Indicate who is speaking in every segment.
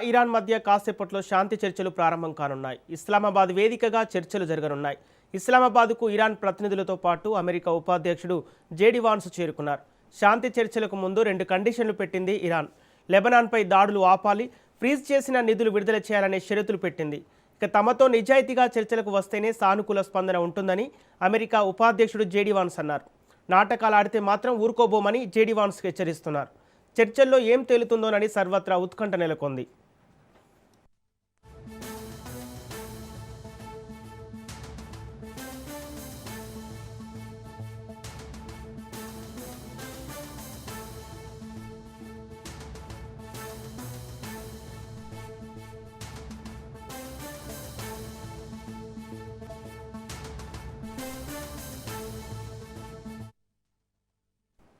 Speaker 1: Iran మధ్య కాసేపట్లో శాంతి చర్చలు ప్రారంభం కానున్నాయి. ఇస్లామాబాద్ వేదికగా చర్చలు జరగనున్నాయి. ఇస్లామాబాద్కు ఇరాన్ ప్రతినిధులతో పాటు అమెరికా ఉపాధ్యక్షుడు జేడీ వాన్స్ చేరుకున్నారు. శాంతి చర్చలకు ముందు 2 కండిషన్లు పెట్టింది ఇరాన్. లెబనాన్పై దాడులు ఆపాలి, ఫ్రీజ్ చేసిన నిధులు విడుదల చేయాలనే షరతులు పెట్టింది. ఇక తమతో నిజాయితీగా చర్చలకు వస్తేనే సానుకూల స్పందన ఉంటుందని అమెరికా ఉపాధ్యక్షుడు జేడీ వాన్స్ అన్నారు. నాటకాలు ఆడితే మాత్రం ఊరుకోబోమని జేడీ వాన్స్ హెచ్చరిస్తున్నారు. చర్చల్లో ఏం తేలుతుందోనని సర్వత్రా ఉత్కంఠ నెలకొంది.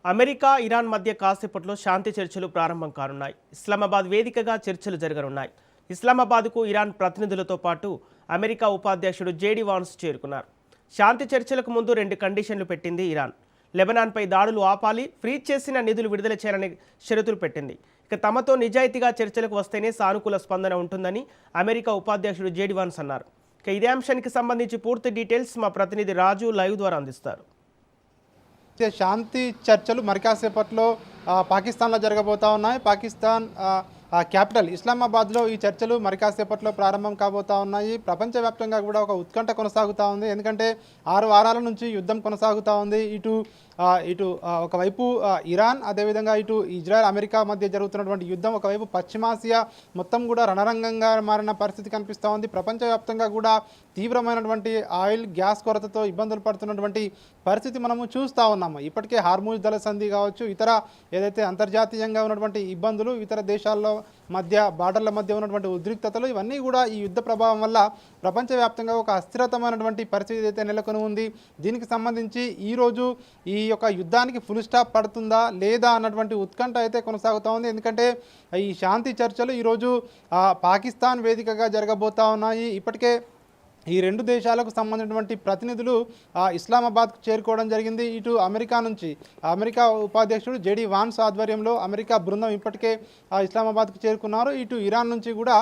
Speaker 1: అమెరికా ఇరాన్ మధ్య కాసేపట్లో శాంతి చర్చలు ప్రారంభం కానున్నాయి. ఇస్లామాబాద్ వేదికగా చర్చలు జరగనున్నాయి. ఇస్లామాబాద్కు ఇరాన్ ప్రతినిధులతో పాటు అమెరికా ఉపాధ్యక్షుడు జేడీ వాన్స్ చేరుకున్నారు. శాంతి చర్చలకు ముందు 2 కండిషన్లు పెట్టింది ఇరాన్. లెబనాన్పై దాడులు ఆపాలి, ఫ్రీజ్ చేసిన నిధులు విడుదల చేయాలనే షరతులు పెట్టింది. ఇక తమతో నిజాయితీగా చర్చలకు వస్తేనే సానుకూల స్పందన ఉంటుందని అమెరికా ఉపాధ్యక్షుడు జేడీ వాన్స్ అన్నారు. ఇక ఇదే అంశానికి సంబంధించి పూర్తి డీటెయిల్స్ మా ప్రతినిధి రాజు లైవ్ ద్వారా అందిస్తారు.
Speaker 2: శాంతి చర్చలు మరి కాసేపట్లో పాకిస్తాన్లో జరగబోతా ఉన్నాయి. పాకిస్తాన్ క్యాపిటల్ ఇస్లామాబాద్లో ఈ చర్చలు మరి కాసేపట్లో ప్రారంభం కాబోతా ఉన్నాయి. ప్రపంచవ్యాప్తంగా కూడా ఒక ఉత్కంఠ కొనసాగుతూ ఉంది. ఎందుకంటే 6 వారాల నుంచి యుద్ధం కొనసాగుతూ ఉంది. ఇటు ఒకవైపు ఇరాన్, అదేవిధంగా ఇటు ఇజ్రాయెల్ అమెరికా మధ్య జరుగుతున్నటువంటి యుద్ధం, ఒకవైపు పశ్చిమాసియా మొత్తం కూడా రణరంగంగా మారిన పరిస్థితి కనిపిస్తూ ఉంది. ప్రపంచవ్యాప్తంగా కూడా తీవ్రమైనటువంటి ఆయిల్, గ్యాస్ కొరతతో ఇబ్బందులు పడుతున్నటువంటి పరిస్థితి మనము చూస్తూ ఉన్నాము. ఇప్పటికే హార్మూజ్ దళ సంధి కావచ్చు, ఇతర ఏదైతే అంతర్జాతీయంగా ఉన్నటువంటి ఇబ్బందులు, ఇతర దేశాల్లో మధ్య బార్డర్ల మధ్య ఉన్నటువంటి ఉద్రిక్తతలు, ఇవన్నీ కూడా ఈ యుద్ధ ప్రభావం వల్ల ప్రపంచవ్యాప్తంగా ఒక అస్థిరతమైనటువంటి పరిస్థితి అయితే నెలకొని ఉంది. దీనికి సంబంధించి ఈరోజు ఈ యొక్క యుద్ధానికి ఫుల్ స్టాప్ పడుతుందా లేదా అన్నటువంటి ఉత్కంఠ అయితే కొనసాగుతూ ఉంది. ఎందుకంటే ఈ శాంతి చర్చలు ఈరోజు పాకిస్తాన్ వేదికగా జరగబోతా ఉన్నాయి. ఇప్పటికే ఈ 2 దేశాలకు సంబంధించినటువంటి ప్రతినిధులు ఇస్లామాబాద్కు చేరుకోవడం జరిగింది. ఇటు అమెరికా నుంచి అమెరికా ఉపాధ్యక్షుడు జేడీ వాన్స్ ఆధ్వర్యంలో అమెరికా బృందం ఇప్పటికే ఇస్లామాబాద్కు చేరుకున్నారు. ఇటు ఇరాన్ నుంచి కూడా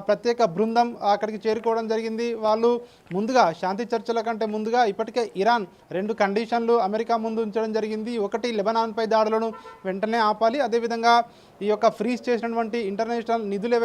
Speaker 2: ప్రత్యేక బృందం అక్కడికి చేరుకోవడం జరిగింది. వాళ్ళు ముందుగా శాంతి చర్చల కంటే ముందుగా ఇప్పటికే ఇరాన్ 2 కండిషన్లు అమెరికా ముందు ఉంచడం జరిగింది. ఒకటి, లెబనాన్పై దాడులను వెంటనే ఆపాలి, అదేవిధంగా ఈ యొక్క ఫ్రీజ్ చేసినటువంటి ఇంటర్నేషనల్ నిధులు